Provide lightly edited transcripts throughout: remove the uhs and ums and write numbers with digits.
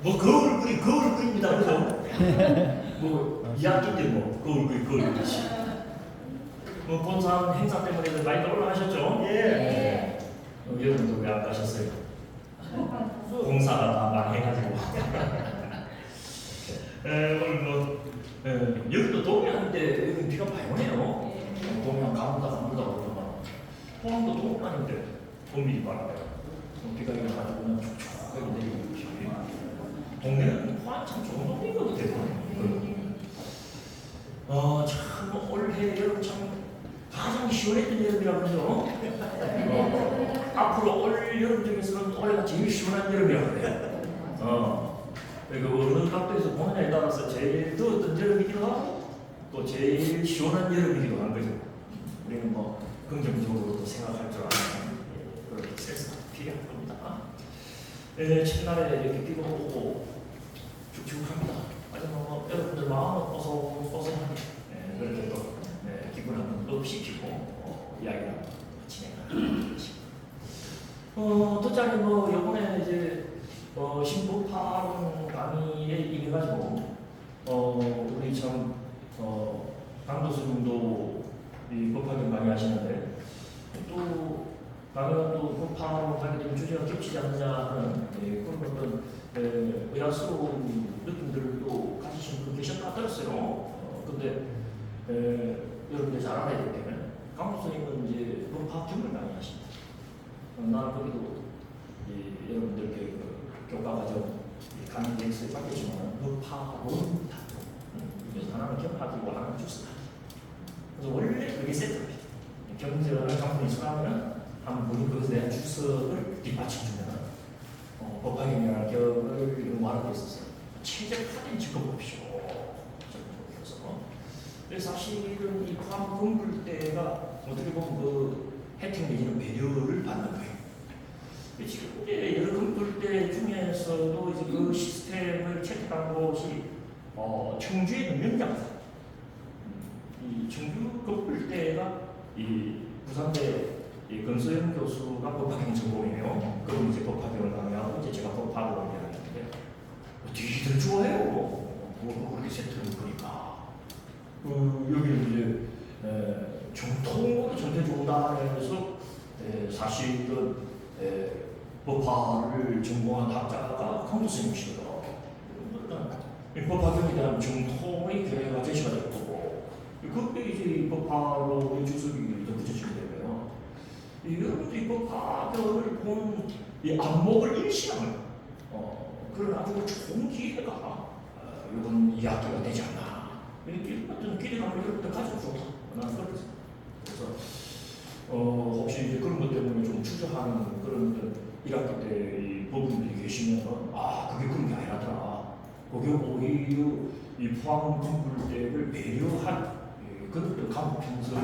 뭐 거울 그립니다. 그죠? 뭐 2학기 때 뭐 거울 그리듯이. 뭐 본산 행사 때문에 많이 올라가셨죠? 예. 여러분도 왜 안 가셨어요? 공사가 다 망해가지고. 오늘 뭐 여기도 동해안인데 여기 비가 많이 오네요. 동해안 가물다 그러다가 포항도 동해안인데 봄비리 바람에 비가 일어나가지고 그냥 촉촉하게 내리고 이렇게. 동네는 포항 참 좋은 동네인 것도 되거든요. 참 올해 여름 참 가장 시원했던 여름이라 그러죠. 앞으로 올 여름 중에서는 올해가 제일 시원한 여름이라 그래요. 그리고 어느 각도에서 보느냐에 따라서 제일 더웠던 여름이기도 하고 또 제일 시원한 여름이기도 한 거죠. 우리는 뭐 긍정적으로 생각할 줄 아는 그런 센스가 필요한 겁니다. 첫날에 이렇게 비가 오고 축축합니다. 아주 뭐 여러분들 마음은 뽀송뽀송하게 그렇게 또 기분 한번 업시키고 이야기를 진행하는 것입니다. 덧자리 뭐 이번에 이제 신부파론 강의에 임해가지고 우리 참 강도수님도 이 법학을 많이 하시는데 또 강의가 또 법파론 하게 되면 주제가 겹치지 않느냐 하는 그런 어떤 의아스러운 느낌들도 가지신 분 계셨다 들었어요. 근데 여러분들 잘 알아야 될 때는 강도수님은 이제 법학 경을 많이 하십니다. 나는 거기도 여러분들께 교과 과정 강의 렉스에 바뀌지만 법학원이다. 그래서 하나는 경학이고 하나는 주스학이. 그래서 원래 그게 세트입니다. 경제를 강문이 수강하면 한 분이 그것에 대한 주석을 뒷받침주면 법학이나 격을 연구하는 데 있어서 최적화된 직업법이죠. 그래서 사실은 이 포함 공부대가 어떻게 보면 그 혜택 내지는 배려를 받는 거예요. 지금 이제 여러 건물대 중에서도 이제 그 시스템을 채택한 곳이 청주의 능력장사. 이 청주 건물대가 이 부산대 건서영 교수가 법학경 전공이에요. 그럼 이제 법학경을 강의하고 이제 제가 법학을 이야기하는데 되게 좋아해요. 그렇게 세트를 보니까 여기는 이제 정통으로 전해 준다 해서 사실은 법학을 전공한 학자가 강도스님이시거든요. 법학에 대한 정통의 교회가 제시가 됐고, 그때 이제 법학으로 주석이 붙여지게 되면, 여러분들이 법학을 본 이 안목을 일시하는 그런 아주 좋은 기회가 이번 이야기가 되지 않나. 이런 어떤 기대감을 여러분들 가지고 좋다. 나는 그렇게 생각합니다. 그래서 혹시 이제 그런 것 때문에 좀 추저하는 그런 1학기 때 이 법인들이 계시면 그게 그런 게 아니라더라. 그게 오히려 이 포항 건물대를 배려한 그런 어떤 감옥 편성의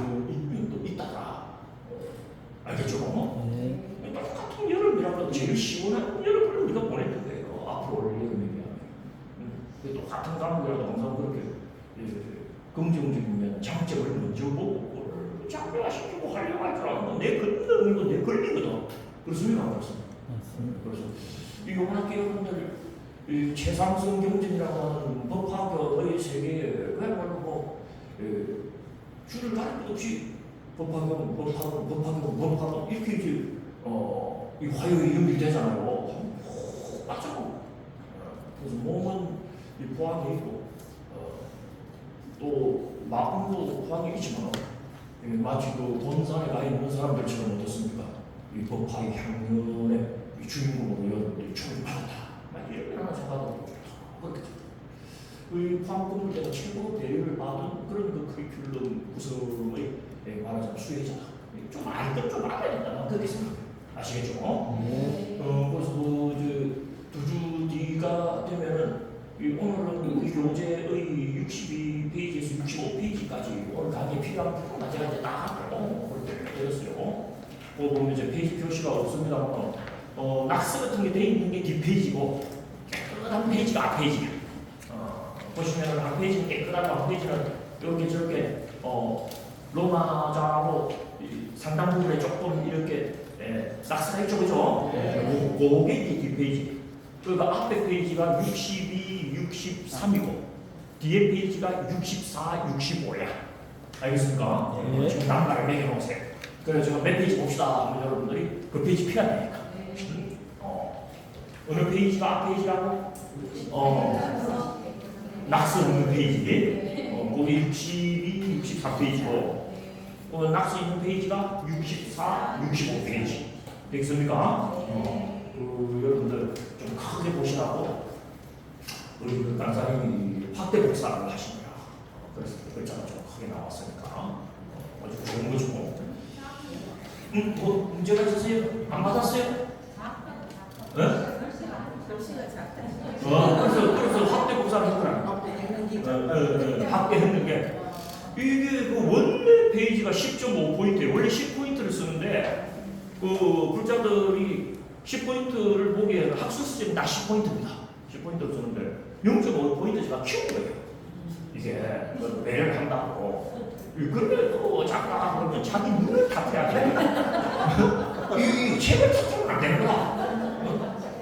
면도 있다더라. 알겠죠? 똑같은 여름이라고 제일 시원한 여름을 우리가 보냈던 거예요. 앞으로 올 여름이면. 똑같은 감옥이라도 항상 그렇게 긍정적이면 장점을 먼저 보고 장려하시고 하려고 할 줄 알았는데 내 걷는 거 내 걸리거든. 그렇습니까? 그렇습니다. 그래서 이 요만하게 여러분들 최상승 경전이라고 하는 법학의 세계에 그야말로 뭐 줄을 가릴 것 없이 법학은 이렇게 이제 이 화요일이 연결되잖아요. 맞죠? 그래서 몸은 이 포항에 있고 또 마음도 포항에 있지만 마치 그 본산에 가 있는 사람들처럼 어떻습니까? 이 법학의 향연의 주인공으로 여러분들이 초입받았다. 이렇게 하나 생각하고 좋다. 그렇게 이 포항 때가 최고 배려를 받은 그런 그 커리큘럼 구성의 말하자면 수혜자다. 좀 알건 좀 알아야 된다. 그렇게 생각해요. 아시겠죠? 그래서 두 주 뒤가 되면은 오늘은 우리 교재의 62페이지에서 65페이지까지 오늘 강의에 필요한 부분만 제가 이제 딱 그렇게 되었어요. 보면 이제 페이지 표시가 없습니다만 낙서 같은 게 돼 있는 게 뒷페이지고 깨끗한 페이지가 앞페이지야. 보시면 앞페이지는 깨끗하고 앞페이지는 이렇게 저렇게 로마자로 상당 부분에 조금 이렇게 낙서가 있죠, 그죠? 그게 뒷페이지. 그러니까 앞에 페이지가 62, 63이고 뒤에 페이지가 64, 65야. 알겠습니까? 네. 지금 남가를 매겨놓으세요. 그래서 제가 몇 페이지 봅시다 하면 여러분들이 그 페이지 필요하다니까. 어느 페이지가 앞 페이지라고? 낙서 있는 페이지. 거기 62, 63페이지고 낙서 있는 페이지가 64, 65페이지. 되겠습니까? 여러분들 좀 크게 보시라고 우리 그 강사님이 확대 복사를 하십니다. 그래서 글자가 좀 크게 나왔으니까 아주 좋은 거죠. 뭐 문제가 있으세요? 안 받았어요? 네? 그래서 확대 복사를 했더라. 확대했는 게 이게 그 원래 페이지가 10.5포인트예요. 원래 10포인트를 쓰는데 그 글자들이 10포인트를 보기에 학습 수준이 딱 10포인트입니다. 10포인트를 쓰는데 0.5포인트 제가 키운 거예요. 이게 매를 한다고. 근데 또 작가 그러면 자기 눈을 탓해야 돼. 이 책을 탓하면 안 되는 거야.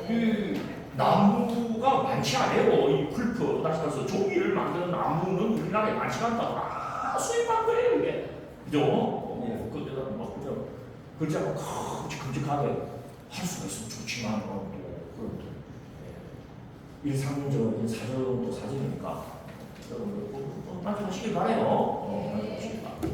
이 나무가 많지 않아요. 이 풀프, 다시 말해서 종이를 만드는 나무는 우리나라에 많지 않다. 수입한 거예요, 이게. 그죠? 그때가 막 그냥 글자가 큼직큼직하게 할 수가 있으면 좋지만, 또, 그런 일상적인 사전도 사전이니까. 여러분들, 만족하시길 바라요. 만족하시길 바라요.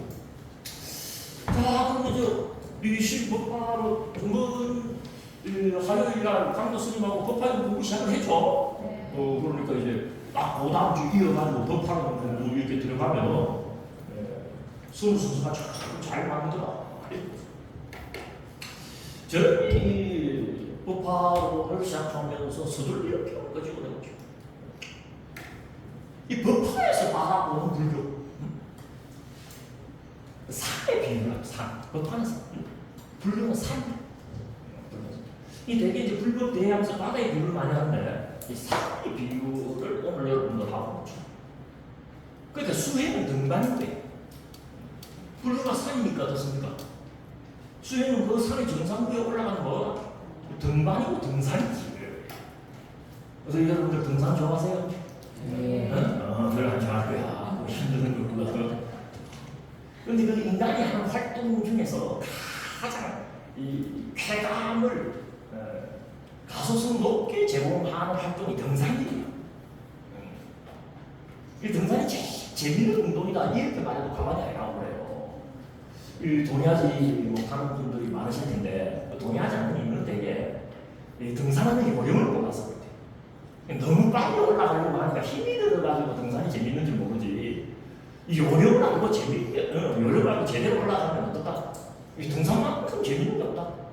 자, 그러면 이 실법화로 전문 화요일날 강도 스님하고 법화를 공부 시작을 했죠. 그러니까 이제 그 다음 주 이어가지고 법화를 공부 이렇게 들어가면 순수가 잘 맞는다. 저는 이 법화를 시작하면서 서둘러 이렇게 얹어지고 이 법화에서 바라보는 불교 산의 비유라. 산. 법화는 산. 불교는 산. 이 되게 이제 불법 대하면서 바다의 비유를 많이 하는데 이 산의 비유를 오늘 여러분들 하고 있죠. 그러니까 수행은 등반인데 불교가 산이니까 어떻습니까? 수행은 그 산의 정상부에 올라가는 거 등반이고 등산이지. 그래서 여러분들 등산 좋아하세요? 네. 그래 안 좋아할 거야. 힘드는 거구나. 그런데 그 인간이 하는 활동 중에서 가장 이 쾌감을 가소성 높게 제공하는 활동이 등산이에요. 이 등산이 제일 재밌는 운동이다 이렇게 말해도 가만히 안 나오고 그래요. 이 동의하지 못하는 분들이 많으실 텐데 동의하지 않는 이유는 되게 이 등산하는 게 어려움을 몰라서 그래. 너무 빨리 올라가려고 하니까 힘이 들어가지고 등산이 재밌는지 모르지. 이 요령을 알고 요령을 알고 제대로 올라가면 어떨까? 이 등산만큼 재밌는 게 없다.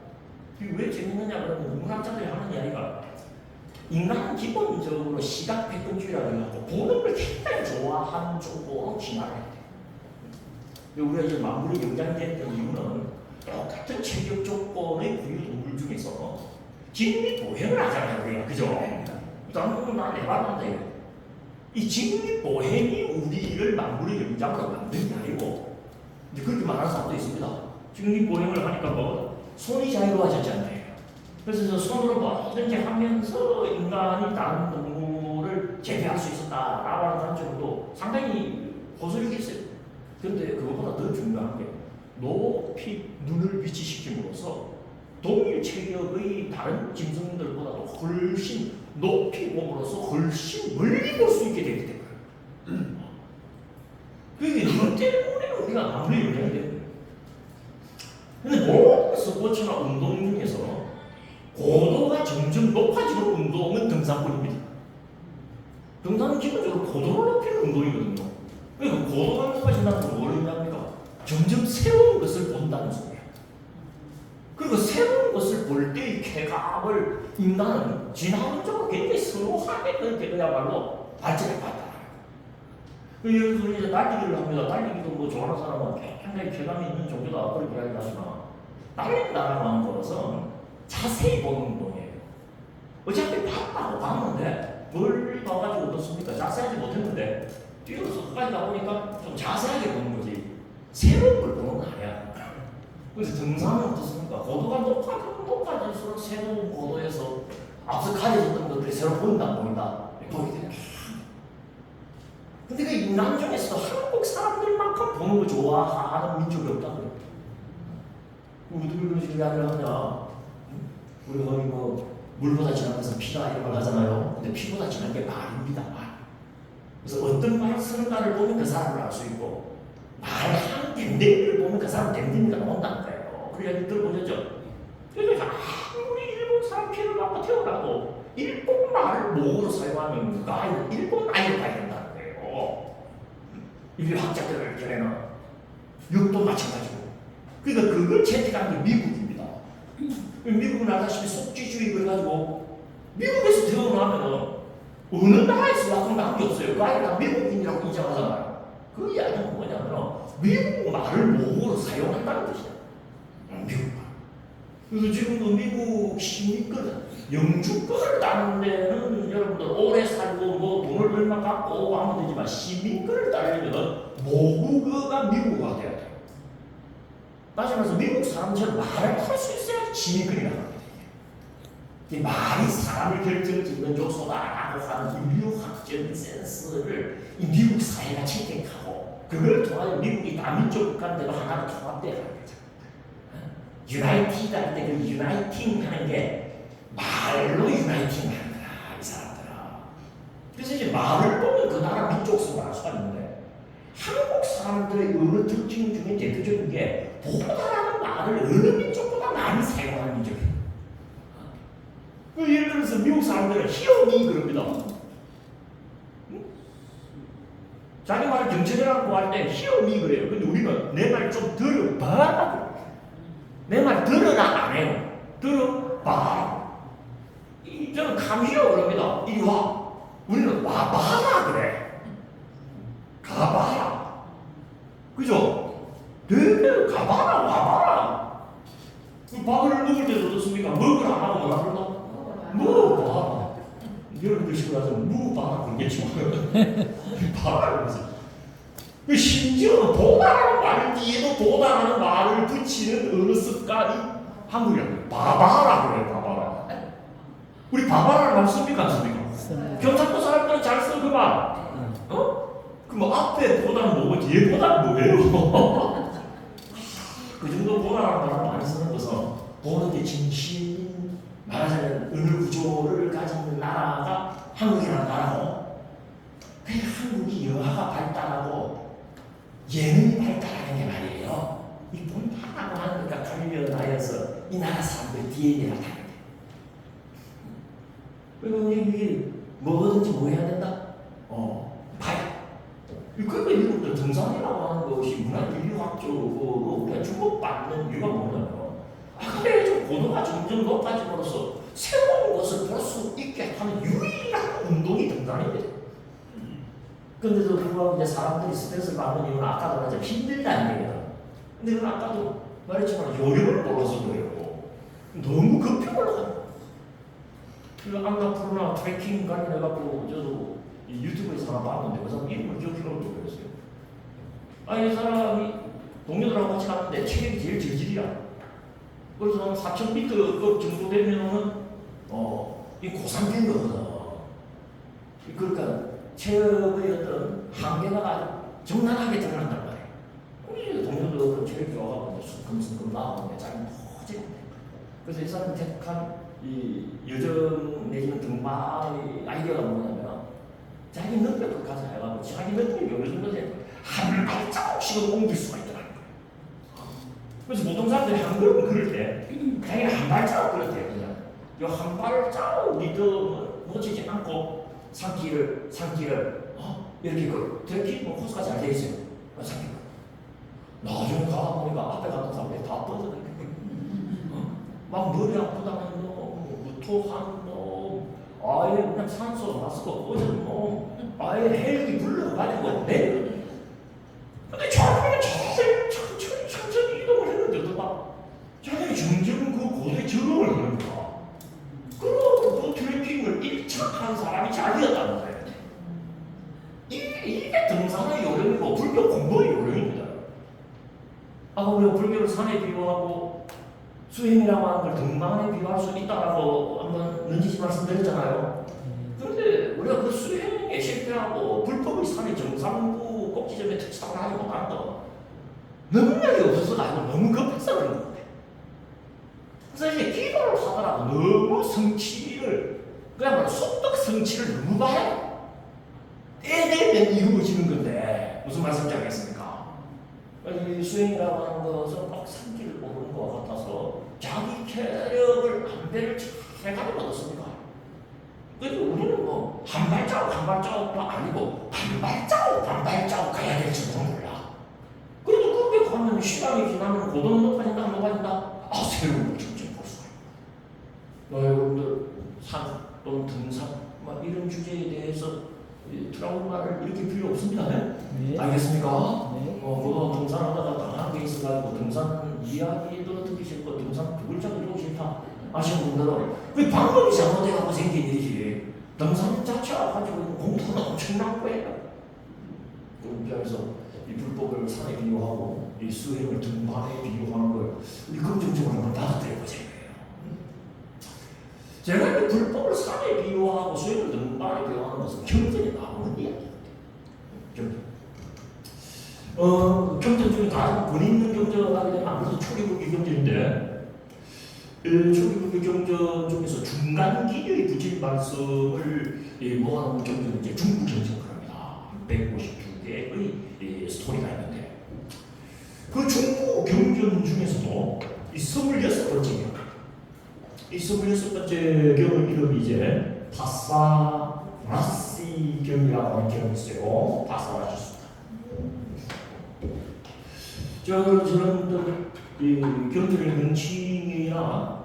왜 재밌느냐 그러면 문학자들이 하는 이야기가 인간은 기본적으로 시각 패턴주의라고 해가지고 보는 걸 굉장히 좋아하는 쪽으로 진화를 해야 돼. 우리가 이제 만물이 영장됐던 이유는 똑같은 체격 조건의 부유동물 중에서 직립보행을 하잖아요, 우리가. 그죠? 다른 나 내봤는데 이 직립보행이 우리를 만물의 영장으로 만든 게 아니고 이제 그렇게 말하는 사람도 있습니다. 직립보행을 하니까 손이 자유로워졌잖아요. 그래서 저 손으로 뭐든지 하면서 인간이 다른 동물을 제패할 수 있었다라고 하는 관점도 상당히 고소력이 있어요. 그런데 그것보다 더 중요한 게 높이 눈을 위치시킴으로써 동일 체격의 다른 짐승들보다도 훨씬 높이 봄으로써 훨씬 멀리 볼 수 있게 되기 때문에 그게 눈 때문에 우리가 만물의 영향이 되는 거예요. 근데 모든 스포츠나 운동 중에서 고도가 점점 높아지는 운동은 등산뿐입니다. 등산은 기본적으로 고도를 높이는 운동이거든요. 그러니까 고도가 높아진다는 건 뭘 의미합니까? 점점 새로운 것을 본다는 소리예요. 그리고 새로운 것을 볼 때의 쾌감을 인간은 진화론적으로 굉장히 선호하게 그야말로 발전해 봤다. 예를 들어서 이제 달리기를 합니다. 달리기도 뭐 좋아하는 사람은 굉장히 쾌감이 있는 종교다 그렇게 이야기하지만 달린다라고 하는 것은 자세히 보는 운동이에요. 어차피 봤다고 봤는데 뭘 봐가지고 어떻습니까? 자세하지 못했는데 뛰어서 끝까지 가보니까 좀 자세하게 보는 거지 새로운 걸 보는 거 아니야. 그래서 등산은 어떻습니까? 고도가 높아질수록 새로운 고도에서 앞서 가려졌던 것들이 새로 보인다 안 보인다? 보이게 되는. 근데 그 인간 중에서도 한국 사람들만큼 보는 거 좋아하는 민족이 없다고요. 우리가 이야기를 하냐? 우리 거의 뭐 물보다 진한 것은 피다 이런 말 하잖아요. 근데 피보다 진한 게 말입니다. 말. 그래서 어떤 말 쓰는가를 보면 그 사람을 알 수 있고 말하는 댐댐이를 보면 그 사람 댐댐이가 나온다는 거예요. 그 이야기 들어보셨죠? 그러니까 아무리 일본 사람 피를 갖고 태어나도 일본 말을 모국어로 사용하는 그 아이는 일본 아이로 봐야 된다는 거예요. 이 학자들 결에는 육도 마찬가지고. 그러니까 그걸 채택한 게 미국입니다. 미국은 알다시피 속지주의 그래가지고 미국에서 태어나면은 어느 나라에서 왔건 관계없어요. 그 아이가 미국인이라고 인정하잖아요. 그 이야기는 뭐냐면 미국 말을 모국어로 사용한다는 뜻이야. 미국 말. 그래서 지금도 미국 시민권, 영주권을 따는 데는 여러분들 오래 살고 뭐 돈을 얼마 갖고 오고 하면 되지만 시민권을 따려면 모국어가 미국어가 돼야 돼요. 다시 말해서 미국 사람처럼 말을 할 수 있어야 시민권이 나갑니다. 이 말이 사람을 결정짓는 요소다라고 하는 인류학적인 센스를 이 미국 사회가 채택하고 그걸 통하여 미국이 다민족 국가인데도 하나로 통합되어 가는 거죠. 유나이티드 할 때 그 유나이팅 하는 게 말로 유나이팅 하는 거야, 이 사람들은. 그래서 이제 말을 보면 그 나라 민족성을 알 수가 있는데 한국 사람들의 어느 특징 중에 대표적인 게 보다라는 말을 어느 민족보다 많이 사용하는 민족이에요. 예를 들어서 미국 사람들은 히어미 그럽니다. 자기 말을 경찰이라고 할 때 히어미 그래요. 근데 우리는 내 말 좀 들어봐. 내 말 들어라 안 해요. 들어봐. 저는 감히어 그럽니다. 이리 와. 우리는 와봐라 그래. 가봐라. 그죠? 되게 가봐라 와봐라. 밥을 먹을 때도 어떻습니까? 먹으라 안 하고 뭐라 그러나? 먹어봐. 여러분들 식으로 하서 먹어봐 그러겠지만 봐라 그러면서 심지어 보다라는 말 뒤에도 보다라는 말을 붙이는 어느 습관이 한국이라고 봐봐라 그래요. 봐봐라. 우리 봐봐라를 말 씁니까 안 씁니까? 경상도 사람들은 잘 써 그 말. 그럼 앞에 보다는 뭐고 뒤에 보다는 뭐예요? 그 정도 보다라는 말을 많이 쓰는 것은 보는 게 진심 말하자면 언어 구조를 가진 나라가 한국이라는 나라고 그 한국이 여화가 발달하고 예능이 발달하는 게 말이에요. 이 본파라고 하는 것과 관련하여서 이 나라 사람들 DNA가 다르대. 그리고 이게 뭐든지 뭐 해야 된다? 봐야. 그러니까 이것도 등산이라고 하는 것이 문화인류학적으로 우리가 주목받는 이유가 뭐냐면 그래 좀 고도가 점점 높아짐으로써 새로운 것을 볼 수 있게 하는 유일한 운동이 등산입니다. 근데도 불구하고 이제 사람들이 스트레스를 받는 이유는 아까도 말했지만 힘들다는 얘기다. 근데 그건 아까도 말했지만 요령을 몰라서 그래요. 너무 급히 올라가요. 그 안나푸르나 트레킹 관련해갖고 저도 이 유튜브에서 하나 봤는데 그 사람 이름을 기억해서 모르겠어요. 아니 이 사람이 동료들하고 같이 갔는데 체력이 제일 저질이야. 그래서 한 4,000m급 정도 되면은 이 고산된 거거든. 그러니까 체력의 어떤 한계가 아주 적나라하게 드러난단 말이에요. 우리 동료들은 체력이 좋아가지고 숨금숨금 나오는데 자기는 도저히 안 돼. 그래서 이 사람이 택한 이 여정 내지는 등반의 아이디어가 뭐냐면 자기 능력을 가져가지고 자기 능력이 어느 정도 되면 한 발자국씩은 옮길 수가 있더라는 거예요. 그래서 보통 사람들이 한 걸음 걸을 때 자기는 한 발자국 걸을 때 그냥 이 한 발자국 리듬을 놓치지 않고 산길을 이렇게 그 트레킹 뭐 코스가 잘 돼 있어요. 산길. 나중에 가다 보니까 앞에 갔던 사람들이 다 뻗어져. 막 머리 아프다는 놈, 무토한 놈, 아예 그냥 산소 마스크 꽂은 놈, 아예 헬기 불러가지고 내려. 근데 자기는 천천히 이동을 했는데 어떡하? 자기는 점점 그 고도에 적응을 하는 거야. 그리고 그 트레킹을 일착한 사람이 자기였다는 거예요. 이게 등산의 요령이고 불교 공부의 요령입니다. 아까 우리가 불교를 산에 비유하고 수행이라고 하는 걸 등반에 비유할 수 있다라고 한번 넌지시 말씀드렸잖아요. 그런데 우리가 그 수행에 실패하고 불법의 산의 정상부 꼭지점에 터치다운 하지 못하는 거 능력이 없어서가 아니고 너무 급해서 그런 건데. 그래서 이제 기도를 하더라도 너무 성취를 그야말로 속덕 성취를 너무 봐요. 때 되면 이루어지는 건데 무슨 말씀인지 알겠습니까? 이 수행이라고 하는 것은 꼭 산길을 오르는 것 같아서 자기 체력을 안배를 잘 가지고 어떻습니까? 그래서 우리는 뭐 한 발자국 한 발자국도 아니고 반발자국 가야 될지도 몰라. 그래도 그렇게 가면 시간이 지나면 고도는 높아진다 안 높아진다? 아 새로운 걸 점점 볼 수가 있다. 여러분들 산 또는 등산 막 이런 주제에 대해서 트라우마를 일으킬 필요 없습니다. 네? 네. 알겠습니까? 네. 그거 등산하다가 당한 게 있어가지고 등산 이야기도 듣기 싫고 등산 두 글자도 듣기 싫다 하시는 분들은 그 방법이 잘못돼갖고 생긴 일이지 등산 자체가 가지고 있는 공부는 엄청난 거예요. 그 입장에서 이 불법을 산에 비유하고 이 수행을 등반에 비유하는 걸 우리 긍정적으로 한번 받아들여보자 이거예요. 제가 이 불법을 산에 비유하고 수행을 등반에 비유하는 것은 경전에 나오는 이야기입니다. 경전 중에 가장 권위 있는 경전을 하게 되면 아무래도 초기불교 경전인데 초기불교 경전 중에서 중간 기류의 부처님 말씀을 모아놓은 경전은 이제 중부 경전입니다. 152개의 스토리가 있는데 그 중부 경전 중에서도 이 26번째 경, 이 26번째 경의 이름이 이제 파사라시 경이라고 하는 경이 있어요. 파사라시. 저런 경전의 명칭이나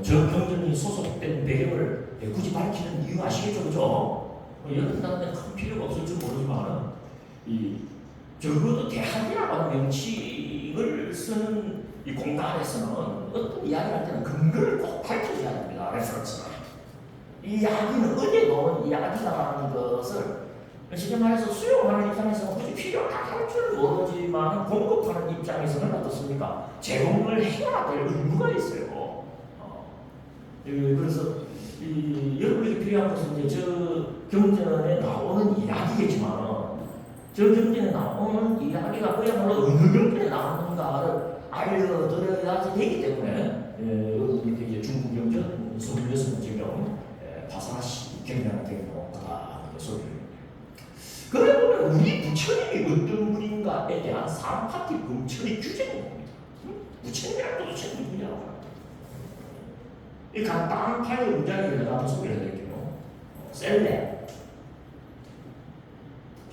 저 경전이 소속된 배경을 굳이 밝히는 이유 아시겠죠, 그죠? 이런 단어는 큰 필요가 없을지 모르지만 적어도 대학이라고 하는 명칭을 쓰는 이 공간에서는 어떤 이야기를 할 때는 근거를 꼭 밝혀줘야 됩니다. 레퍼런스는 이 이야기는 어디에 놓은 이야기라는 것을 쉽게 말해서 수용하는 입장에서는 굳이 필요할 줄 모르지만 공급하는 입장에서는 어떻습니까? 제공을 해야 될 의무가 있어요. 그래서 여러분에게 필요한 것은 이제 저 경전에 나오는 이야기겠지만 저 경전에 나오는 이야기가 그야말로 어느 경전에 나오는가를 알려드려야 되기 때문에 여러분들께 이제 중국 경전 26번째 경 파사라시 경이라는 경이 나온다 소리를. 그래 보면 우리 부처님이 어떤 분인가에 대한 3파티 검천의 규제가 봅니다. 부처님이란 도대체 누구냐고 합니다. 이 간단한 파의 문장을 내가 한번 소개를 해드릴게요. 셀레,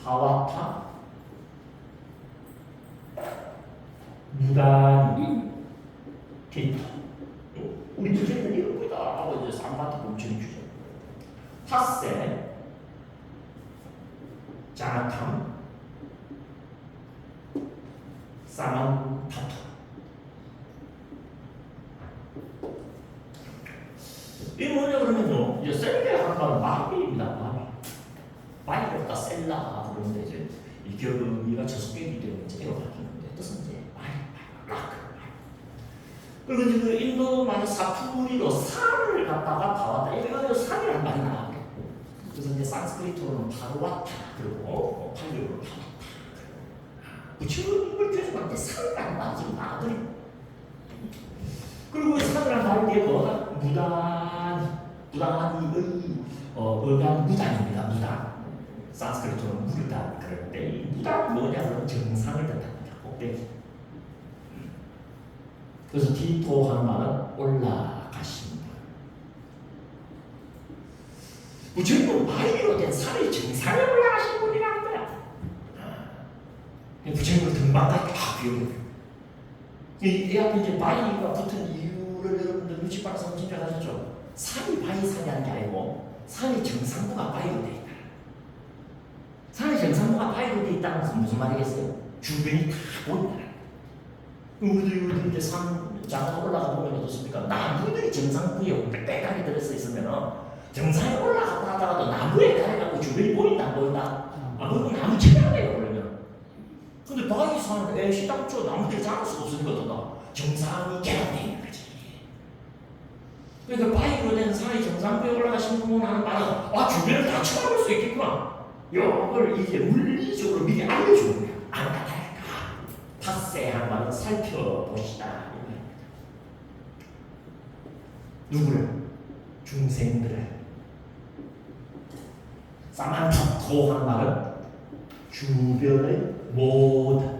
파와타, 무단이, 케이타. 우리 부처님은 이런 거다 하고 이제 3파티 검천의 규제. 파세, 자나탐, 사만타토. 이게 뭐냐 그러면요, 이제 셀레 하는 건 마비입니다. 마비. 마비보다 셀라 그러는데 이제 이 결의가 저속되기 때문에 제가 바뀌는데 뜻은 이제 마비. 그리고 이제 그 인도말 사투리로 산을 갖다가 파왔다. 이거 산이란 말이 나와요. 그래서 이제 산스크리트로는 파르와타 그리고 팔리오로 파와타. 부처님을 교수한테 산이란 말이 지금 나와버려. 그리고 산이란 말이 뒤에 뭐가 무단의 의한 무단입니다. 무단. 산스크리트로는 무단 그런데 이 무단은 뭐냐 그러면 정상을 뜻합니다. 꼭대기. 그래서 디토 하는 말은 올라가십니다. 부처님은 바위로 된 산의 정상에 올라가신 분이라는 거야. 부처님을 등반까지 다 비워요. 이 앞에 이제 바위가 붙은 이유를 여러분들 눈치 빠르서 짐작하셨죠? 산이 바위 산이 하는 게 아니고 산의 정상부가 바위로 돼 있다. 산의 정상부가 바위로 돼 있다는 것은 무슨 말이겠어요? 주변이 다 보인다. 우리도 이제 산 장으로 올라가 보면 어떻습니까? 나무들이 정상부에 빽빽하게 들어서 있으면 정상에 올라갔다 하다가도 나무에 가려가고 주변이 보인다 안 보인다? 그건 나무 쳐야돼요 그러면. 근데 바위산에 시당초 나무들이 자랄 수가 없으니까 어떤가? 정상이 개방되어 있는 거지. 그러니까 바위로 된 산의 정상부에 올라가신 분은 하는 말은 주변을 다 쳐다볼 수 있겠구나. 이걸 이제 물리적으로 미리 알려주는 거야. 안 가다니까 닷새 한번 살펴보시다. 누구를? 중생들을. 사만타토 한 말은 주변의 모든.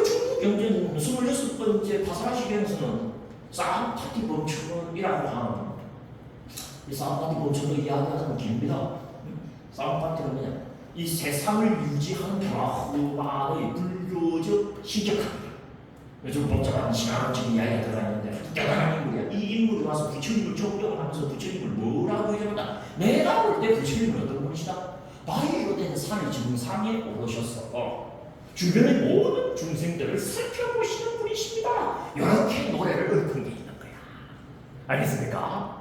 중국 경제는 26번째 파사시경에서는 싸움 파티 범천이라고 하는 이 싸움 파티 범천을 이야기하자면 깁니다. 싸움 파티는 뭐냐? 이 세상을 유지하는 브라흐만의 불교적 신격합니다. 좀 복잡한 신앙적인 이야기가 들어가 있는데 대단한 인물이야. 이 인물이 와서 부처님을 존경하면서 부처님을 뭐라고 얘기한다? 내가 볼 때 부처님은 어떤 분이시다? 바위로 된 산의 정상에 오르셔서 주변의 모든 중생들을 살펴보시는 분이십니다. 이렇게 노래를 읊은 게 있는 거야. 알겠습니까?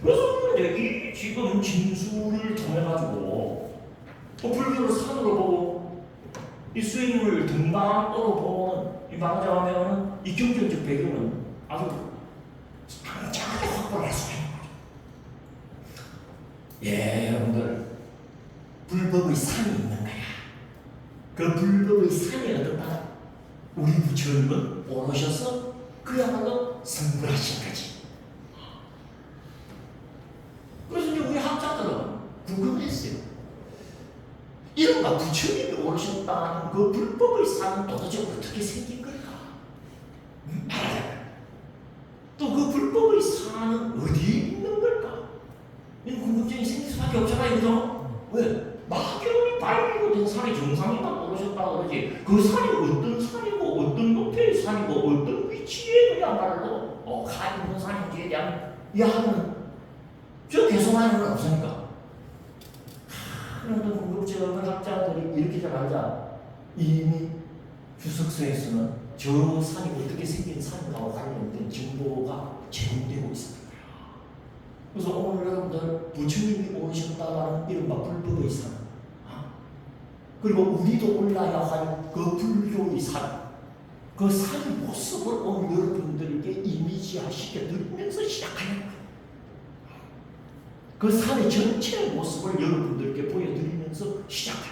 그래서 이제 이 지금 진술을 통해 가지고 불교를 산으로 보고 이 스님을 등반으로 보는 이 방자하면은 이 경전적 배경은 아주 당장하게 확보를 할 수가 있는 거죠. 예, 여러분들 불법의 산이 있는 거야. 그 불법의 산이 어떻다? 우리 부처님은 오르셔서 그야말로 성불하신 거지. 그래서 이제 우리 학자들은 궁금했어요. 이른바 부처님이 오르셨다는 그 불법의 산은 도대체 어떻게 생긴 걸까? 또 그 불법의 산은 어디에 있는 걸까? 이런 궁금증이 생길 수밖에 없잖아요, 그죠? 왜? 막연히 바위로 된 산이 정상에만 오르셨다고 그러지 그 산이 어떤 산이고 어떤 높이의 산이고 어떤 위치에 그야말로 가 있는 산인지에 대한 이야기는 저 개성하는 건 없으니까. 그런 궁금증을 학자들이 이렇게 잘 알자. 이미 주석서에서는 저 산이 어떻게 생긴 산과 관련된 정보가 제공되고 있습니다. 그래서 오늘 여러분들 부처님이 오르셨다는 이른바 불법의 산, 그리고 우리도 올라야 할 그 불교의 산, 그 산의 모습을 오늘 여러분들에게 이미지하시게 드리면서 시작하는 거예요. 그 산의 전체 모습을 여러분들께 보여드리면서 시작하는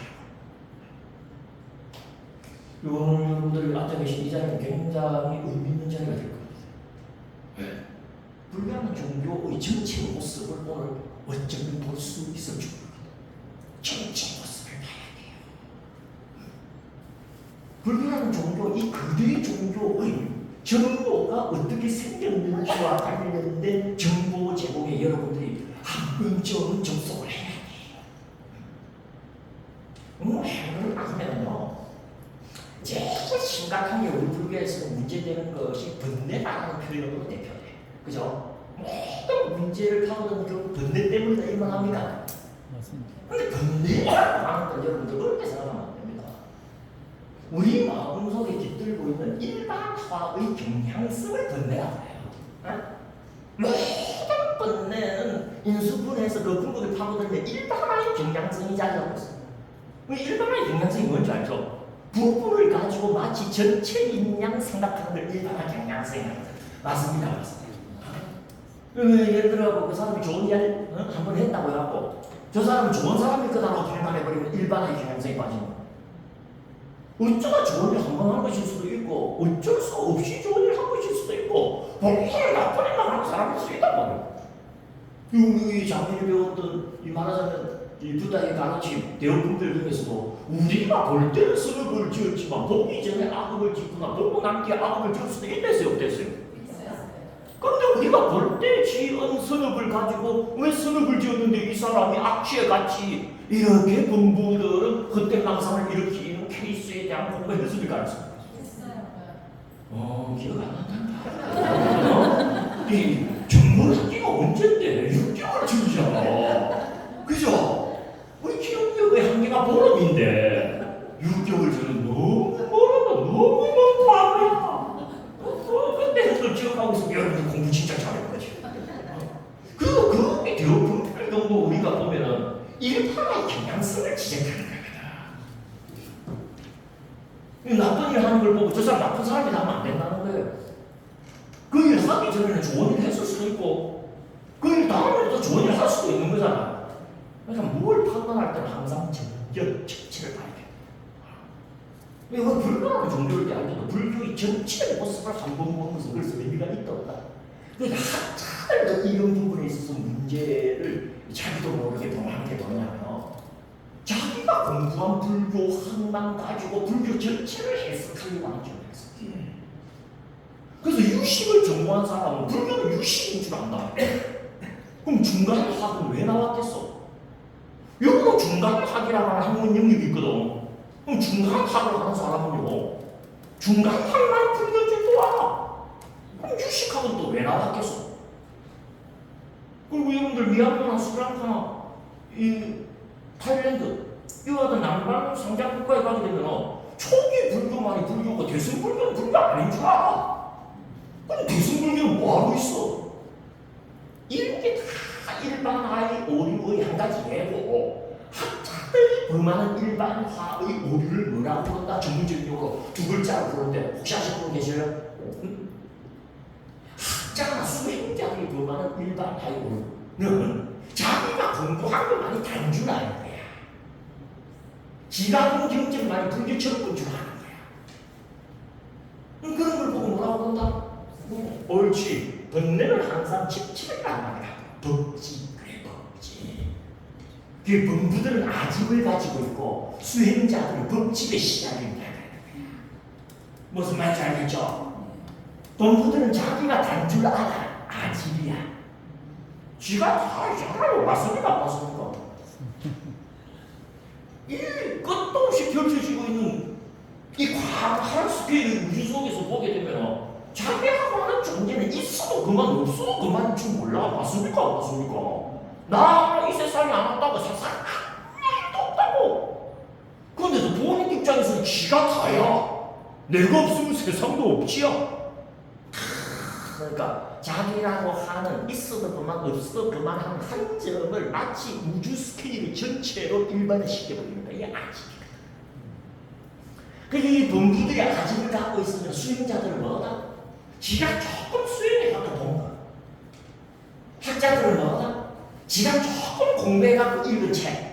거예요. 오늘 여러분들이 앉아 계신 이 자리는 굉장히 의미 있는 자리가 될 겁니다. 네. 불교하는 종교의 전체 모습을 오늘 어쩌면 볼 수 있을 줄입니다. 전체 모습을 봐야 돼요. 불교하는 종교, 이 거대 종교의 정보가 어떻게 생겼는지와 관련된 정보 제공에 여러분들이 한 번쯤은 접속을 해야 돼요. 해를 하면요, 제일 심각한 게 우리 불교에서는 문제되는 것이 번뇌라는 표현으로 대표돼요. 그죠? 모든 문제를 타고든 그 번뇌 때문에 일어납니까? 맞습니다. 근데 번뇌라고 하는 건 여러분들 그렇게 생각하면 안 됩니다. 우리 마음속에 깃들고 있는 일반화의 경향성을 번뇌라고 해요. 모든 번뇌는 인수분해에서 그 궁극을 파고들면 일반화의 경향성이 자리하고 있습니다. 일반화의 경향성이 뭔지 알죠? 부분을 가지고 마치 전체인 양 생각하는 걸 일반화 경향성이라고 해요. 맞습니까? 맞습니다. 예를 들어 그 사람이 좋은 일 한번 했다고 해갖고 저 사람은 좋은 사람일 거다라고 판단해버리면 일반화의 경향성이 빠지는 거예요. 어쩌다 좋은 일 한 번 한 것일 수도 있고 어쩔 수 없이 좋은 일 한 것일 수도 있고 본인이 나쁜 일만 하는 사람일 수도 있단 말이에요. 우리 작년에 배웠던 이 말하자면 이 부다의 가르침 대원분들 중에서도 우리가 볼 때는 선업을 지었지만 보기 전에 악업을 짓거나 보고 난 뒤에 악업을 지을 수도 있댔어요, 없댔어요? 그런데 우리가 볼 때 지은 선업을 가지고 왜 선업을 지었는데 이 사람이 악취에 같이 이렇게 분부들은 헛된 망상을 일으키는 케이스에 대한 공부를 했습니까? 안 했습니까? 기억 안 난다. 이 전문학기가 언젠데 6개월 전이잖아. 그죠? 우리 기억력의 한계가 보름인데 6개월 전은 너무 멀어도 너무 먼 과거야. 그때부터 기억하고 있으면 여러분들 공부 진짜 잘할 거지. 그리고 그 대부분 정도 우리가 보면은 일파의 경향성을 지적하는 겁니다. 나쁜 일 하는 걸 보고 저 사람 나쁜 사람이 하면 안 된다는 거예요. 그 일 하기 전에는 좋은 일 했을 수도 있고 그 일 다음에도 좋은 일 할 수도 있는 거잖아. 그러니까 뭘 판단할 때는 항상 전격 전체를 봐야 돼. 이거 불교라는 종교일 때 알고도 불교의 전체 모습을 한 번 보면서 그래서 의미가 있다 없다. 그러니까 학자들도 이런 부분에 있어서 문제를 자기도 모르게 범하게 뭐냐면 자기가 공부한 불교 학만 가지고 불교 전체를 해석하려고 하는 점에서 그래서 유식을 전공한 사람은 불교는 유식인 줄 안다. 그럼 중간학은 왜 나왔겠어? 여기도 중간학이라는 학문 영역이 있거든. 그럼 중간학을 하는 사람은요 중간학만 불교 쪽도 알아. 그럼 유식학은 또 왜 나왔겠어? 그리고 여러분들 미얀마나 스리랑카나 이 타일랜드 이와 같은 남방 상장 국가에 가게 되면 초기 불교만이 불교고 대승불교는 불교 아닌 줄 알아. 그럼 대승불교는 뭐하고 있어? 이런 게 다 일반화의 오류의 한 가지 예고 학자들이 범하는 일반화의 오류를 뭐라고 부른다? 전문적인 용어로 두 글자로 부르는데 혹시 아시는 분 계셔요? 학자나 수행자들이 범하는 일반화의 오류는 자기가 공부한 것만이 다른 줄 아는 거야. 지가 본 경쟁만이 불교처럼 본 줄 아는 거야. 그런 걸 보고 뭐라고 본다? 옳지. 번뇌를 항상 집착이란 말이야. 법지. 그래 법지. 그 범부들은 아집을 가지고 있고 수행자들은 법집에 시달린다. 무슨 말인지 알겠죠? 범부들은 자기가 단 줄 알아. 아집이야. 지가 다 알아요. 맞습니까? 맞습니까? 이 끝도 없이 펼쳐지고 있는 이 과학한 스케일의 우주 속에서 보게 되면 자기하고 하는 존재는 있어도 그만 없어도 그만인 줄 몰라. 맞습니까? 맞습니까? 나 이 세상에 안 왔다고 세상에 아무 일도 없다고. 그런데도 본인 입장에서는 지가 다야. 내가 없으면 세상도 없지야. 그러니까 자기라고 하는 있어도 그만 없어도 그만 하는 한 점을 마치 우주 스케일 전체로 일반화시켜버리는 거야. 이게 아집이거든. 그러니까 이 범부들이 아집을 갖고 있으면 수행자들은 뭐다? 지가 조금 수행해갖고 본 거야. 학자들은 뭐다? 지가 조금 공부해갖고 읽은 책.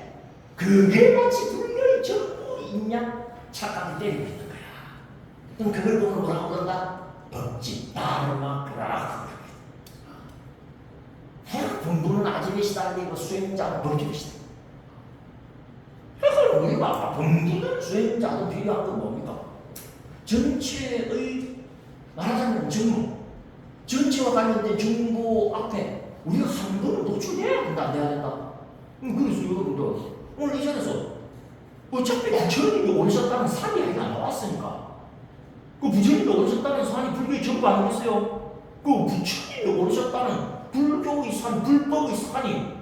그게 마치 불교의 전부인냐 착각을 때리고 있는 거야. 그럼 그걸 보면 뭐라고 그런다? 법지, 다르마크라. 공부는 아집에 시달리고 수행자는 법집에 시달리고. 그러니까 우리가 공부는 수행자도 필요한 건 뭡니까? 전체의 말하자면 정보, 전체와 관련된 정보 앞에 우리가 한 번은 노출해야 된다, 안 돼야 된다. 그래서 여러분들 오늘 이 자리에서 어차피 부처님이 오셨다는 산이 아직 안 나왔으니까 그 부처님이 오셨다는 산이 불교의 전부 아니겠어요? 그 부처님이 오셨다는 불교의 산, 불법의 산이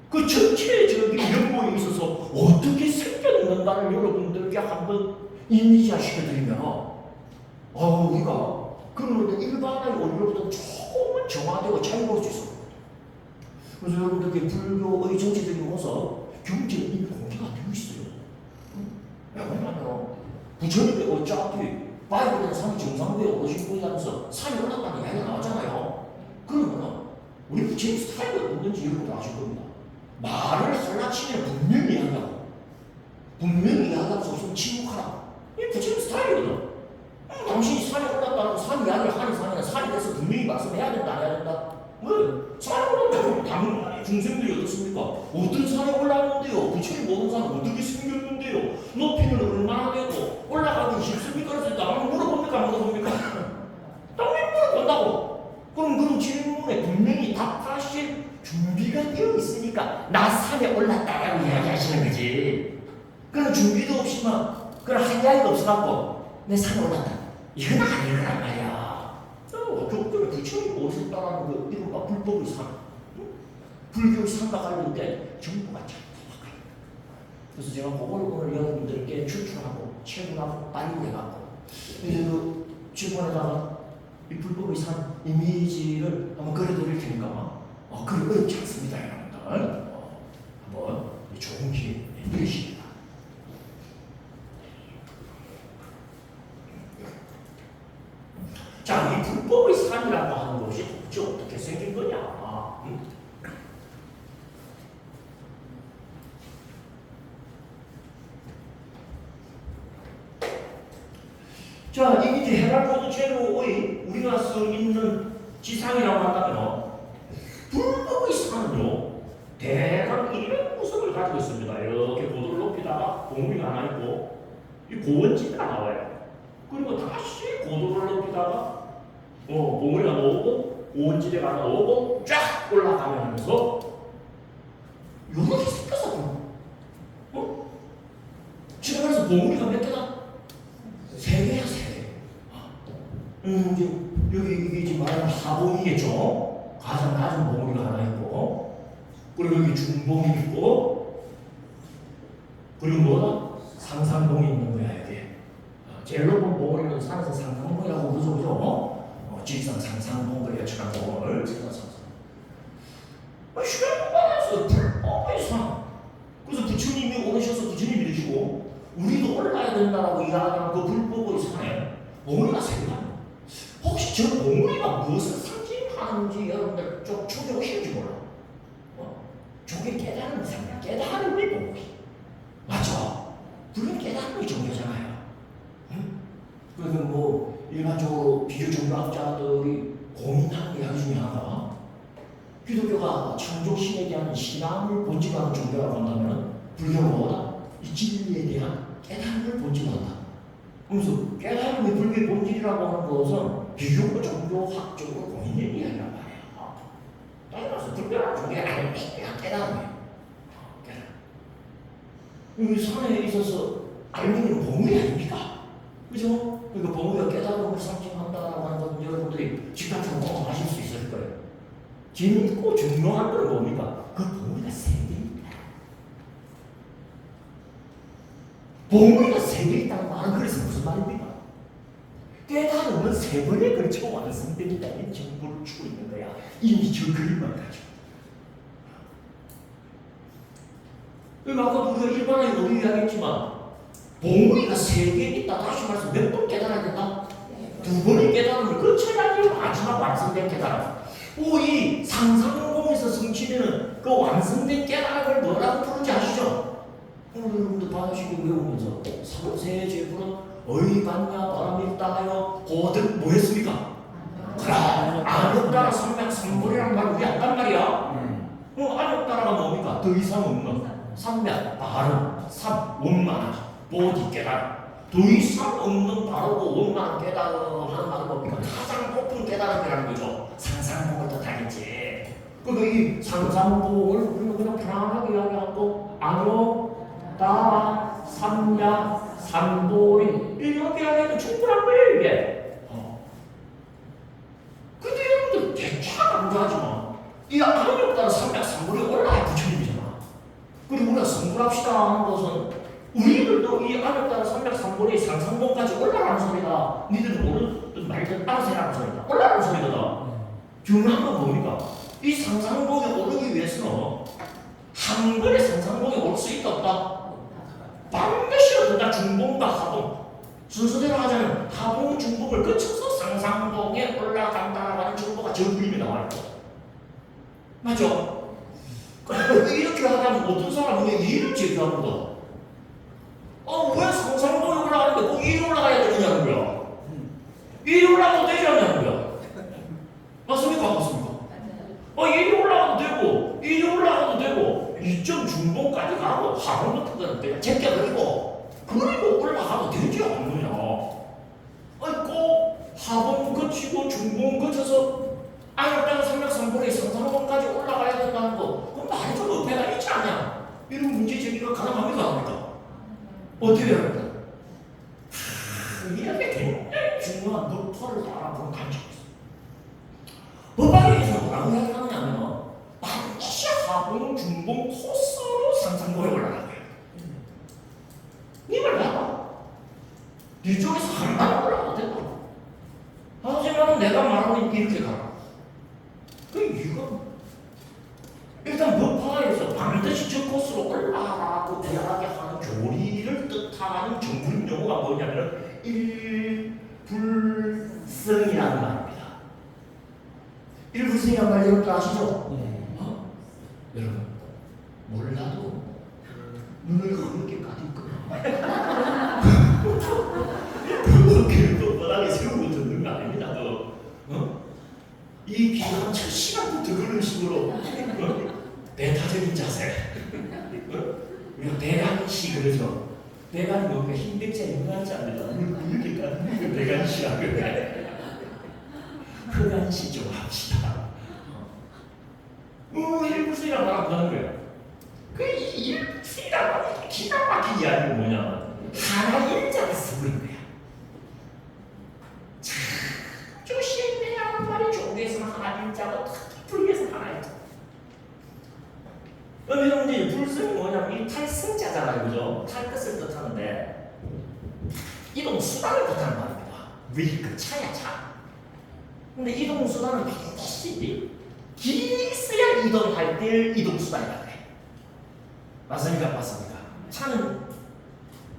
그 전체적인 연보에 있어서 어떻게 생겼는가를 여러분들께 한번 이미지화 시켜드리면 우리가 그런 일반의 오류로부터 조금은 정화되고 자유로울 수 있어요. 그래서 여러분들께 불교의 전체적인 모습 경제는 이미 공개가 되고 있어요. 왜냐하면 부처님이 어차피 바이블에 산이 정상부에 오르신 분이 하면서 산이 올랐다는 이야기가 나왔잖아요. 그러면 우리 부처님 스타일이 어떤지 여러분들 아실 겁니다. 말을 하려치면 분명히 이야기하고 분명히 이야기하면서 없으면 침묵하라. 이게 부처님 스타일이거든. 당신이 산에 올랐다고 산 이야기를 하는 산이나 산에 대해서 분명히 말씀해야 된다, 안 해야 된다? 왜? 산에 올랐다고 당연히 중생들이 어떻습니까? 어떤 산에 올랐는데요? 부처님 모든 산은 어떻게 생겼는데요? 높이는 얼마나 되고 올라가기 쉽습니까? 그래서 나만 물어봅니까? 안 물어봅니까? 당연히 물어본다고. 그럼 그런 질문에 분명히 답하실 준비가 되어 있으니까 나 산에 올랐다라고 이야기하시는 거지. 그런 준비도 없이만 그런 한 이야기가 없어갖고 내 산에 올랐다. 이건 아닐 거란 말이야. 교육적으로 부처님이 오셨다라는 그 이른바 불법의 산, 불교의 산과 관련된 정보가 잘 들어가요. 그래서 제가 그걸 오늘 여러분들께 추천하고 체험하고 발굴해갖고 이제 그 주변에다가 이 불법의 산 이미지를 한번 그려드릴 테니까 그리 어렵지 않습니다, 여러분들. 한번 좋은 기회 누리십니다. 자, 이 불법의 산이라고 하는 실제로의 우리가 서 있는 지상이라고 한다면 불법의 산은요 대강 200구석을 가지고 있습니다. 이렇게 고도를 높이다가 봉우리가 하나 있고 이 고원지대가 나와요. 그리고 다시 고도를 높이다가 봉우리가 나오고 고원지대가 하나 오고 쫙 올라가면 하면서 이렇게 생겼어. 지금 그래서 봉우리가 몇 개다? 3개야, 3개. 이제 여기 이게 지금 말하는 하봉이겠죠. 가장 낮은 봉우리가 하나 있고, 그리고 여기 중봉이 있고, 그리고 뭐다? 상상봉이 있는 거야 이게. 제일 높은 봉우리는 산에서 상상봉이라고 그러죠, 그죠? 지상 상상봉 그래야 지상봉을 지상 상상. 시간만에서 불법의 산. 그래서 부처님이 오셔서 부처님이 이러시고 우리도 올라야 된다라고 이야기하는 그 불법의 산에 봉우리가 3개가. 혹시 저 봉우리가 무엇을 상징하는지 여러분들 좀 충족하시는지 몰라. 저게 깨달음의 상징, 깨달음의 봉우리. 맞죠? 그건 깨달음의 종교잖아요. 응? 그래서 뭐 일반적으로 비교 종교학자들이 고민하는 이야기 중에 하나가 기독교가 창조신에 대한 신앙을 본질화하는 종교라고 한다면 불교는 뭐다? 이 진리에 대한 깨달음을 본질화한다. 그래서 깨달음이 불교의 본질이라고 하는 것은 비교 종교학적으로 고민된 이야기란 말이야. 따라서 불교라는 종교가 아닙니다. 깨달음이에요. 깨달음. 이 산에 있어서 알맹이는 봉우리 아닙니까? 그죠? 그러니까 봉우리가 깨달음을 상징한다라고 하는 건 여러분들이 직관적으로 아실 수 있을 거예요. 재밌고 중요한 건 뭡니까? 그 봉우리가 3개입니다. 봉우리가 3개 있다는 말은 그래서 무슨 말입니까? 깨달음은 3번에 걸쳐 완성된다는 정보를 주고 있는 거야. 이미 저 그림만 가지고. 아까 우리가 일반에 우리 이야기했지만 봉우리가 3개 있다. 다시 말해서 몇 번 깨달아야 된다? 2번의 깨달음을 거쳐야지 마지막 완성된 깨달음. 이 상상봉에서 성취되는 그 완성된 깨달음을 뭐라고 부르는지 아시죠? 여러분들 받으시고 외우면서 세 제불은 어이 같냐 바람이 있다하여 고들 뭐했습니까? 그래 안욕따라 삼맥삼불이란 말 우리 안단 말이야. 안욕따라가 뭡니까? 더 이상 없는 삼맥 바른 삼 원만한 보디 깨달음. 더 이상 없는 바르고 원만한 깨달음 하는 말은 뭡니까? 가장 높은 깨달음이라는 거죠. 상상봉을 뜻하겠지. 그러니까 이 상상봉을 우리는 그냥 편안하게 이야기하고 안욕, 따, 삼야, 삼보리 이렇게 이야기해도 충분한 거예요 이게. 근데 여러분들 대충 강조하지만 이 안욕, 따, 삼야, 삼보리 올라야 부처님이잖아. 그리고 우리가 성불합시다 하는 것은 우리들도 이 안욕, 따, 삼야, 삼보리 상상봉까지 올라가는 소리다. 니들도 모르든 말든 알아서 해라는 소리다. 올라가는 소리거든. 중요한 건 뭡니까? 이 상상봉에 오르기 위해서는 한 번에 상상봉에 올 수 있다 없다? 반드시 어떤다? 중봉과 하봉. 순서대로 하자면 하봉, 중봉을 거쳐서 상상봉에 올라간다라고 하는 정보가 저 그림에 나와 있고. 맞죠? 이렇게 하다면 어떤 사람은 이를 제기하거든. 왜 상상봉에 올라가는데 꼭 이리 올라가야 되느냐는 거야. 이리 올라가도 되지 않냐는 거야. 맞습니까? 맞습니까? 이리 올라가도 되고, 이리 올라가도 되고, 2점 중봉까지 가고, 하봉 같은 거는 그냥 제껴버리고, 그리고 올라가도 되지 않느냐. 꼭 하봉 거치고, 중봉 거쳐서, 안욕따라 삼맥삼보리 상상봉까지 올라가야 된다는 거, 그럼 말이 좀 어폐가 있지 않냐? 이런 문제 제기가 가능합니까? 합니까? 어떻게 해야 합니까? 이렇게 굉장히 중요한 너퍼를 알아보는 관점이 있어. 법학에서 뭐라고 이야기하느냐면 반드시 하봉, 중봉, 코스로 상상봉에 올라가고요. 이 말 봐봐. 이쪽에서 하나만 올라가도 된다. 하지만 내가 말하는 이렇게 가라. 그 이유가 일단 법학에서 반드시 저 코스로 올라가라고 이야기하는 교리를 뜻하는 정부인 용어가 뭐냐면 일불성이라는 말입니다. 일불성이라는 말 여러분들 아시죠? 여러분 몰라도 눈을 그렇게 가득 그렇게 뻔하게 세우고 듣는가? 이 길은 첫 시간부터 그런 식으로 배타적인 자세. 우리가 배관시 그러죠. 배관이 뭔가 흰백자 유명하지 않는다. 이렇게 가는 배관시라고 그래. 흑안시 좀 합시다. 일부수이라고 말하면 하는 거야. 그 일부수이라고 하면 기가 막힌 이야기가 뭐냐면 하나 일자를 써버린 거야. 참 조심해야 말이 종교에서는 하나 일자고 불교에서는 하나 일자. 여러분 이제 불승이 뭐냐면 이 탈승자잖아요, 그죠? 탈 뜻을 뜻하는데 이동 수단을 뜻하는 말입니다. 그 차야 차. 근데 이동 수단은 반드시 길이 있어야 이동할 때 이동 수단이라고 해. 맞습니까? 맞습니까? 차는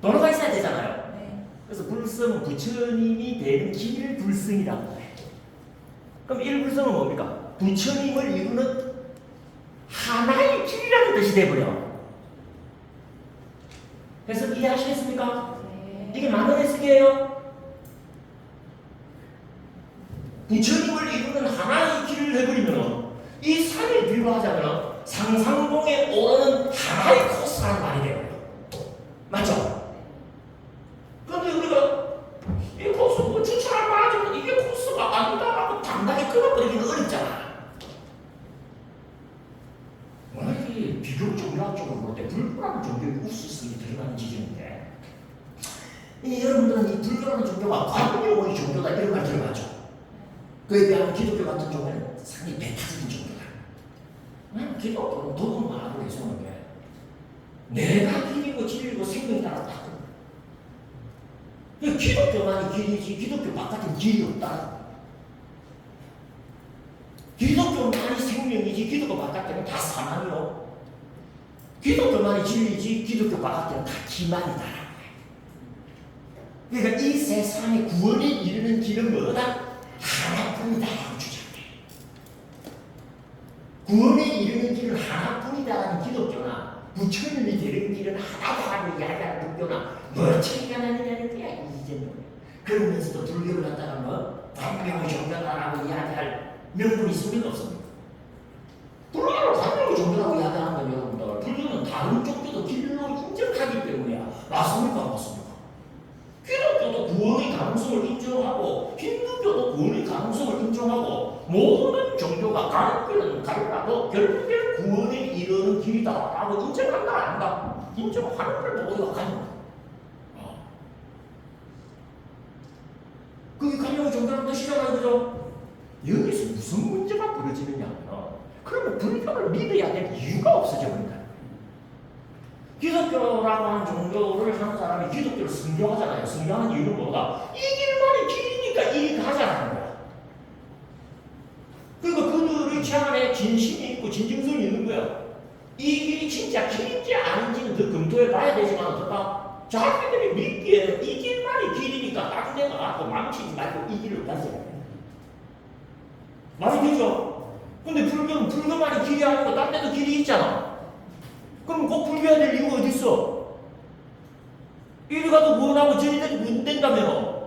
도로가 있어야 되잖아요. 네. 그래서 불승은 부처님이 되는 길 불승이라고 해. 그럼 일불승은 뭡니까? 부처님을 이루는 하나의 길이라는 뜻이 돼버려. 그래서 이해하시겠습니까? 네. 이게 맞는 해석이에요. 부처님을 이루는 하나의 길을 해버리면 이 산을 비유하자면 상상봉에 오르는 하나의 코스라는 말이 돼요. 맞죠? 그런데 우리가 이 코스 추천할 말하지만 이게 코스가 아니다라고 단단히 끊어버리기는 어렵잖아. 워낙에 비교적 문화적으로 볼 때 불교라는 종교의 우스성이 드러나는 지점인데 여러분들은 이 불교라는 종교가 관용의 종교다 이런 말 들어봤죠? 그에 비하면 기독교 같은 종교는 상당히 배타적인 종교다. 기독교는 도덕 말하고 해서는 게 내가 길이고 진리고 생명이 따랐다. 기독교만이 길이지 기독교 바깥엔 길이 없다. 기독교만이 생명이지 기독교 바깥에는 다 사망이요. 기독교만이 진리지 기독교 바깥에는 다 기만이다. 그러니까 이 세상에 구원에 이르는 길은 뭐다? 하나뿐이다라고 주장해. 구원에 이르는 길은 하나뿐이다라는 기독교나 부처님이 되는 길은 하나다라고 이야기하는 불교나 뭐 차이가 나느냐는 거야 이제는. 그러면서도 불교를 갖다가 뭐 관명의 종교다라고 이야기할 명분이 있습니까 없습니까? 불교를 관명의 종교라고 이야기하는 건 여러분들 불교는 다른 종교도 길로 인정하기 때문이야. 맞습니까 맞습니까? 기독교도 구원의 가능성을 인정하고 힌두교도 구원의 가능성을 인정하고 모든 종교가 가는 길은 갈라도 결국엔 구원에 이르는 길이다라고 인정한다 안 한다? 인정하는 걸 보고 우리가 가는 거야. 그게 관용의 종교라는 뜻이잖아요, 그죠? 여기서 무슨 문제가 벌어지느냐면 그러면 불교를 믿어야 될 이유가 없어져 버린다. 기독교라고 하는 종교를 하는 사람이 기독교를 순교하잖아요. 순교하는 이유는 뭐다? 이 길만이 길이니까 이 가자라는 거야. 그러니까 그들의 제안에 진심이 있고 진정성이 있는 거야. 이 길이 진짜 길인지 아닌지는 더 검토해 봐야 되지만 어떨까? 자기들이 믿기에 이 길만이 길이니까 다른 데가 가고 망치지 말고 이 길을 가자. 말이 되죠? 근데 불교는 불교만이 길이 아니고 딴 데도 길이 있잖아. 그럼 꼭 불교해야 될 이유가 어디 있어? 이리 가도 뭐라고 저리 된다면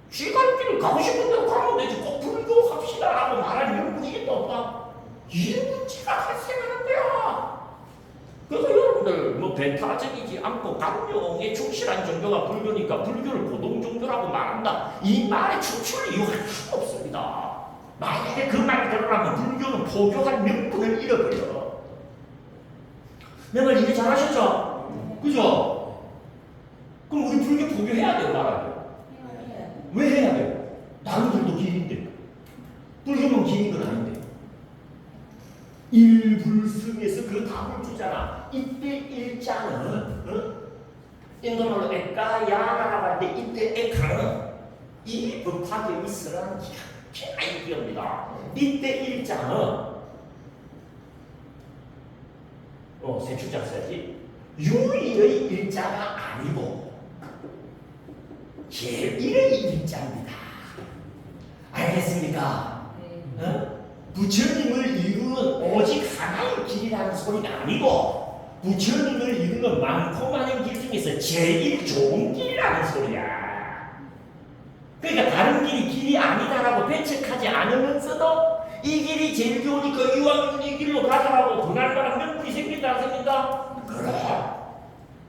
시간길을 가고 싶은 대로 가면 되지. 꼭 불교 합시다라고 말할 명분이 있다 없다? 이 문제가 발생하는 거야. 그래서 여러분들 뭐 배타적이지 않고 관용에 충실한 종교가 불교니까 불교를 고동 종교라고 말한다. 이 말에 춤추는 이유가 하나도 없습니다. 만약에 그 말이 들어가면 불교는 포교할 명분을 잃어버려. 내 말 이해 잘하셨죠? 그죠? 그럼 우리 불교 포교해야 돼요, 말아야 돼요? 왜 해야 돼요? 다른들도 길인데. 불교는 길인 건 아닌데. 일불승에서 그 답을 주잖아. 이때 일자는 인도말로 에까야라고 할 때 이때 에카는 이 법화경이 쓰라는 기가 막힌 아이디어입니다. 이때 일자는 세출자 써야지. 유일의 일자가 아니고 제일의 일자입니다. 알겠습니까? 네. 부처님을 이루는 오직 하나의 길이라는 소리가 아니고 부처님을 이루는 많고 많은 길 중에서 제일 좋은 길이라는 소리야. 그러니까 다른 길이 아니다라고 배척하지 않으면서도 이 길이 제일 좋으니까 이왕 이 길로 가자라고 그날 만한 명분이 생긴다 안 생긴다? 그래.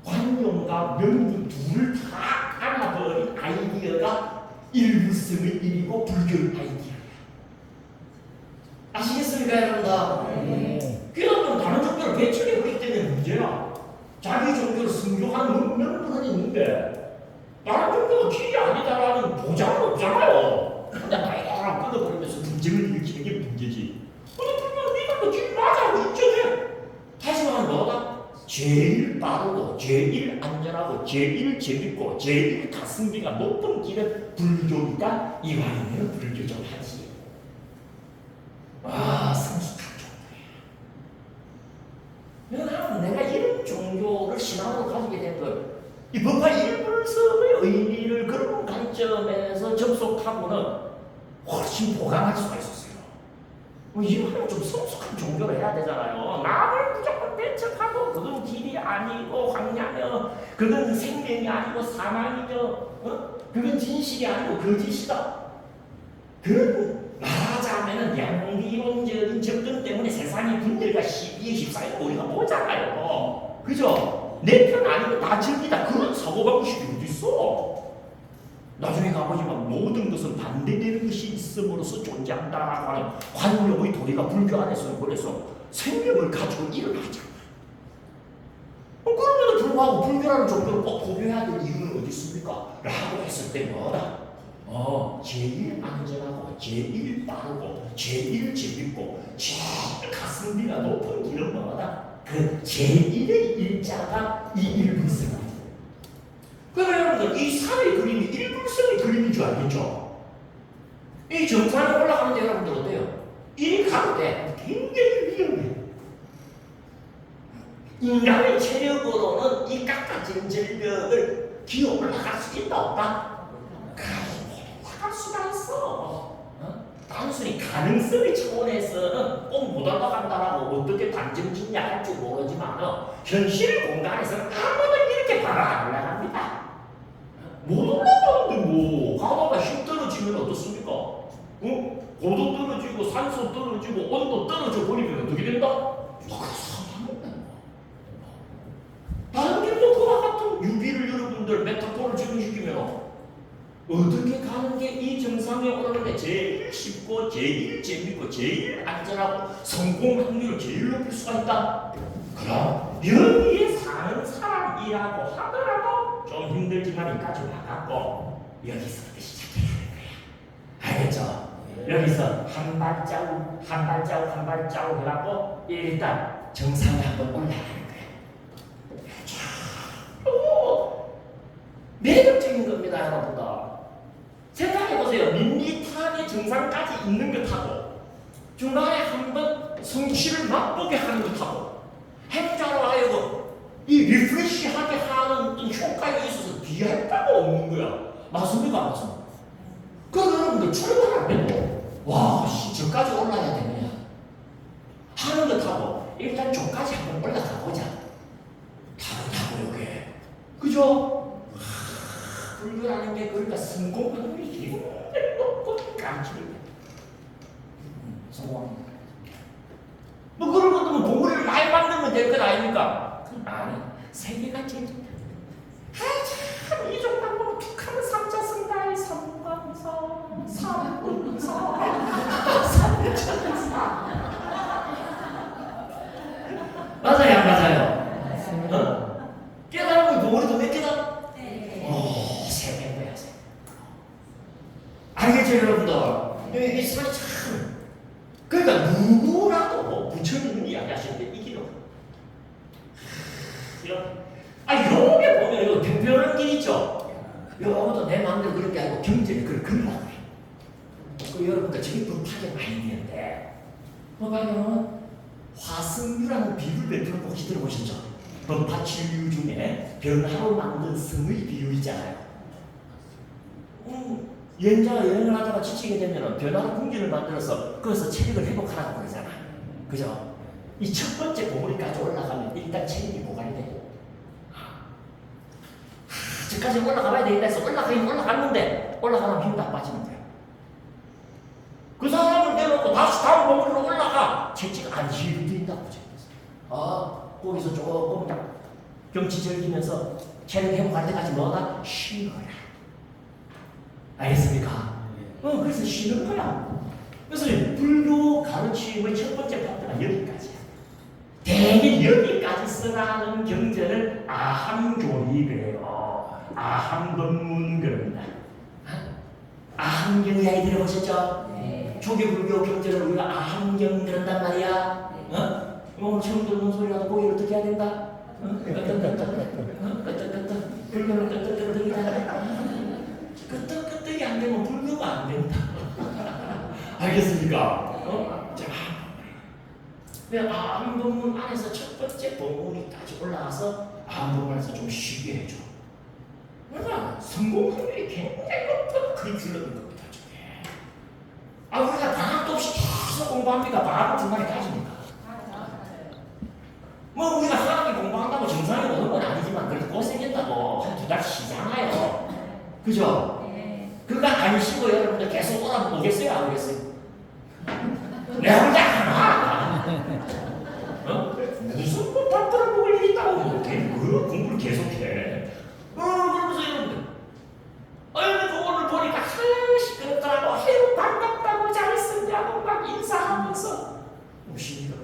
관용과 명분 둘을 다 안아버린 아이디어가 일부성의 일이고 불교의 아이디어야. 아시겠습니까 여러분들? 그러면 다른 종교를 배척해버리기 때문에 문제야. 자기 종교를 승조하는 명분은 있는데 다른 종교가 길이 아니다라는 보장은 없잖아요. 근데 나이랑 끊어버리면서 분쟁을 일으키는 게 문제지. 근데 불교는 네가 그 길 맞아고 인정해. 다시 말하면 뭐다? 제일 빠르고 제일 안전하고 제일 재밌고 제일 가성비가 높은 길은 불교니까 이왕이면 불교 좀 하지. 와, 성숙한 종교야. 그러나 내가 이런 종교를 신앙으로 가지게 된 걸, 이 법화 일불성의 의미를 그런 관점에서 접속하고는 훨씬 보강할 수가 있었어요. 이거는 좀 성숙한 종교를 해야 되잖아요. 남을 무조건 배척하고 그건 길이 아니고 황야며 그건 생명이 아니고 사망이며 그건 진실이 아니고 거짓이다. 그런 말하자면은 양리론적인 접근 때문에 세상의 분열과 시비에 휩싸이고 우리가 보잖아요. 그죠? 내 편 아니고 다 즐기다. 그런 사고방식이 어디 있어? 나중에 가보지만 모든 것은 반대되는 것이 있음으로써 존재한다라고 하는 관념의 도리가 불교 안에서는 그래서 생명을 가지고 일어나잖아. 그럼에도 불구하고 불교라는 종교를 꼭 고려해야 될 이유는 어디 있습니까? 라고 했을 때 뭐다? 제일 안전하고 제일 빠르고 제일 재밌고 제일 가성비가 높은 길은 뭐다? 그 제1의 일자가 이 일불성이다. 그러면 여러분들 이 산의 그림이 일불성의 그림인 줄 알겠죠? 이 정상에 올라가는데 여러분들 어때요? 이 가도 돼. 굉장히 위험해. 인간의 체력으로는 이 깎아진 절벽을 기어 올라갈 수 있다 없다? 올라갈 수가 있어. 단순히 가능성의 차원에서는 꼭 못 올라간다라고 어떻게 단정 짓냐 할 줄 모르지만 현실 공간에서는 아무도 이렇게 바로 안 올라갑니다. 못 올라가는데 뭐 가다가 힘 떨어지면 어떻습니까? 고도 떨어지고 산소 떨어지고 온도 떨어져 버리면 어떻게 된다? 다른 길도 그와 같은 유비를 여러분들 메타포를 적용시키면 어떻게 가는 게 이 정상에 오르는데 제일 쉽고 제일 재밌고 제일 안전하고 성공 확률을 제일 높일 수가 있다? 그럼 여기에 사는 사람이라고 하더라도 좀 힘들지만 여기까지 와갖고 여기서부터 시작해야 되는 거야. 알겠죠? 여기서 한 발자국 한 발자국 한 발자국 해갖고 일단 정상에 한번 올라가는 거야. 매력적인 겁니다 여러분들. 생각해보세요. 밋밋하게 정상까지 있는 것 하고 중간에 한번 성취를 맛보게 하는 것 하고 행자로 하여금 이 리프레시하게 하는 효과가 있어서 비할 바가 없는 거야. 맞습니까? 맞습니까? 그럼 여러분들 출발하면 와, 저까지 올라야 되느냐 하는 것 하고 일단 저까지 한번 올라가 보자. 타고 이렇게 그죠? 불교라는 게 그러니까 성공 확률이 굉장히 높고 가르치는 성공합니다. 뭐 그런 것도 뭐 봉우리를 많이 만들면 될 것 아닙니까? 아니, 세계가 제일 좋다. 참 이종 방법 툭하면 삼자승가의 삼관사 삼군사 삼천사 맞아요 안 맞아요? 깨달으면 봉우리도 몇 개다? 알겠죠 여러분들? 이게 참 그러니까 누구라도 부처님은 이야기하실 때 이 길은 요게 보면 이거 특별한 길 있죠? 요것도 내 마음대로 그런 게 아니고 경전에 그걸 그리라고 해. 그 여러분들 저기 법하게 많이 있는데 법하게는 화승유라는 비유를 몇 번 혹시 들어보셨죠? 법화 7류 중에 변화로 만든 성의 비유 있잖아요. 여행자가 여행을 하다가 지치게 되면 변화로 궁지를 만들어서 거기서 체력을 회복하라고 그러잖아. 그죠? 이 첫 번째 봉우리까지 올라가면 일단 체력이 보관이 돼. 저까지 올라가봐야 되겠다 해서 올라가긴 올라갔는데 올라가면 힘 다 빠지는 거야. 그 사람을 내놓고 다시 다음 봉우리로 올라가. 채찍 안 힘들다고 생각했어. 거기서 조금 경치 즐기면서 체력 회복할 때까지 뭐다? 쉬는 거야. 알겠습니까? 그래서 쉬는 거야. 그래서 불교 가르침의 첫 번째 파트가 여기까지야. 대개 여기까지 쓰라는 경전을 아함교리 그래요. 아함법문 그럽니다. 아함경 이야기 들어보셨죠? 네. 초기 불교 경전을 우리가 아함경 그런단 말이야. 오늘 처음 듣는 소리라도 고개를 어떻게 해야 된다? 끄떡끄떡 불교는 끄떡끄떡이다. 끄떡끄떡이 안 되면 불교가 안 된다. 알겠습니까? 자, 아함법문 안에서 첫 번째 법문이까지 올라가서 아함법문에서 좀 쉬게 해줘. 그러나 성공 확률이 굉장히 높은 그리스도인 겁니다. 저게. 우리가 방학도 없이 계속 공부합니다. 방학 중간에 가집니까? 뭐 우리가 학기 공부한다고 정상이 오는 건 아니지만 그래도 고생했다고 한 2달 쉬잖아요. 그죠? 그거 안 쉬고 여러분들 계속 오겠어요? 안 오겠어요? 내가 혼자 안 와. 무슨 뭐 밥들을 먹을 일이 있다고 그 공부를 계속해. 그러면서 여러분들 오늘 보니까 시끄럽더라고. 아유 반갑다고 잘했었냐고 막 인사하면서 쉬니까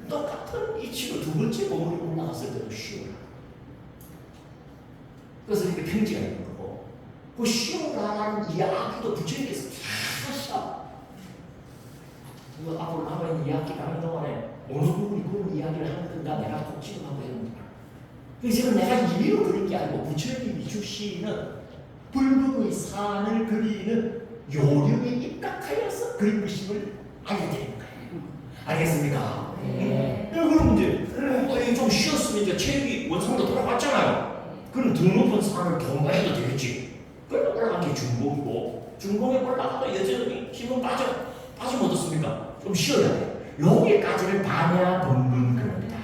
똑같은 이치로 두 번째 봉우리 올라갔을 때도 쉬어라. 그래서 이렇게 평지가 있는 거고 그 쉬어라라는 이야기도 부처님께서 다 하셔. 이거 앞으로 남아있는 이야기 가는 동안에 어느 부분이 그런 이야기를 하는 건가 내가 꼭 지금하고 있는 거야. 그래서 지금 내가 임의로 그린 게 아니고 부처님이 주시는 불법의 산을 그리는 요령에 입각하여서 그린 것임을 알려드리는 거예요. 알겠습니까? 그럼 이제 좀 쉬었으면 이제 체력이 원상으로 돌아왔잖아요. 그럼 더 높은 산을 통과해도 되겠지. 그럼 올라간 게 중봉이고 중봉에 올라가도 여전히 힘은 빠지 못했습니까? 좀 쉬어야 돼. 여기까지를 반야법문 그럽니다.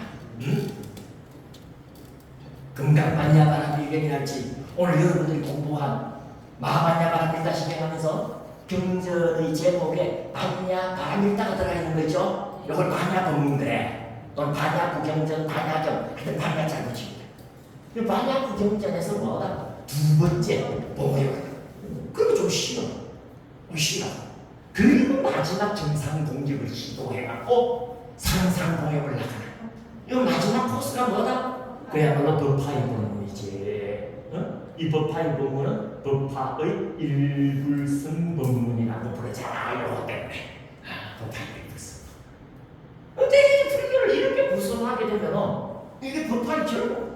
금강반야바라밀경이랄지 오늘 여러분들이 공부한 마하반야바라밀다시경하면서 경전의 제목에 반야바라밀다가 들어가 있는 거 있죠? 이걸 반야법문 그래. 또는 반야구경전, 반야경 하여튼 반야 잘 붙입니다. 이 반야구경전에서 뭐다? 두 번째 봉우리가 그거 좀 쉬어. 쉬라. 그리고 마지막 정상 공격을 시도해갖고 상상봉에 올라가라. 이 마지막 코스가 뭐다? 그야말로 법파의 법문이지. 이 법파의 법문은 법파의 일불성 법문이라고 부르잖아. 요거 때문에. 법파의 일불성. 근데 이 불교를 이렇게 구성하게 되면 이게 법파의 결국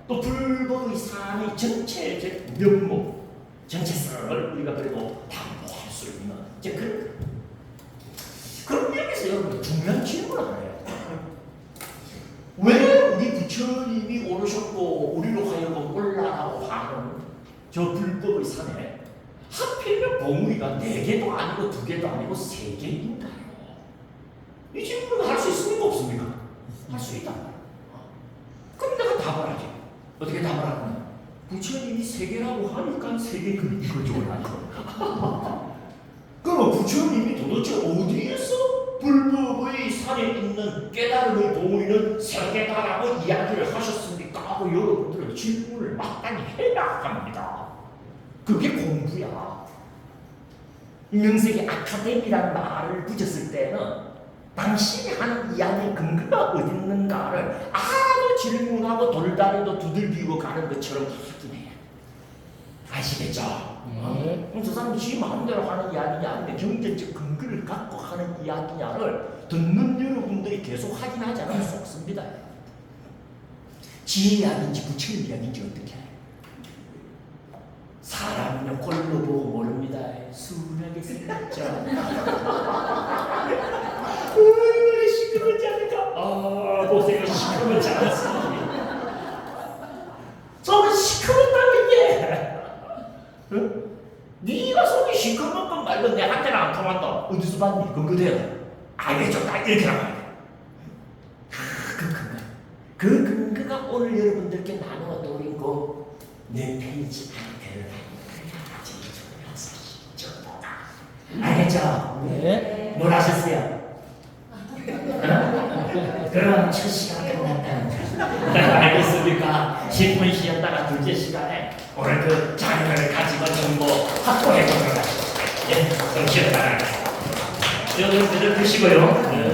또 불법의 삶의 전체적 면목, 전체성을 우리가 그래도 담보할 수 있는 이제 그럼 여기서 여러분 중요한 질문을 하나 해요. 왜 우리 부처님이 오르셨고 우리로 하여금 올라라고 하는 저 불법의 산에 하필이면 봉우리가 4개도 아니고 2개도 아니고 3개인가요? 이 질문을 할 수 있습니까? 없습니까? 할 수 있단 말이야. 그럼 내가 답을 하지. 어떻게 답을 하느냐? 부처님이 3개라고 하니까 3개 그린 거죠. 그럼 부처님이 도대체 어디에서 불법의 산에 있는 깨달음의 봉우리는 3개다라고 이야기를 하셨습니까? 하고 여러분들은 질문을 마땅히 해야 합니다. 그게 공부야. 명색에 아카데미라는 말을 붙였을 때는 당신이 하는 이야기의 근거가 어디 있는가를 아주 질문하고 돌다리도 두들기고 가는 것처럼 확인해야. 아시겠죠? 저 사람이 지 마음대로 하는 이야기냐 아니면 경전적 근거를 갖고 하는 이야기냐를 듣는 여러분들이 계속 확인하지 않으면 속습니다. 지 이야기인지 부처님 이야기인지 어떻게 해요? 사람은요 꼴로 보고 모릅니다. 순하게 생겼죠. 얼마나 시끄럽지 않을까? 고생을 시끄럽지 않았습니다. 속은 시끄럽다는 게 응? 네가 속이 시끄럽건 말건 내한테는 안 통한다. 어디서 봤니? 근거대요. 알겠죠? 딱 이렇게 나가야 돼. 그 근거가 오늘 여러분들께 나누어 드린 그 4페이지 안에 들어가 있는 거지. 했죠? 네. 뭘 하셨어요? 그럼 첫 시간 끝났다는 거 알겠습니까? 10분 쉬었다가 둘째 시간에 오늘 그 자료를 가지고 정보 확보해 보도록 하시죠. 예, 좀 쉬었다가 여러분 그들 드시고요.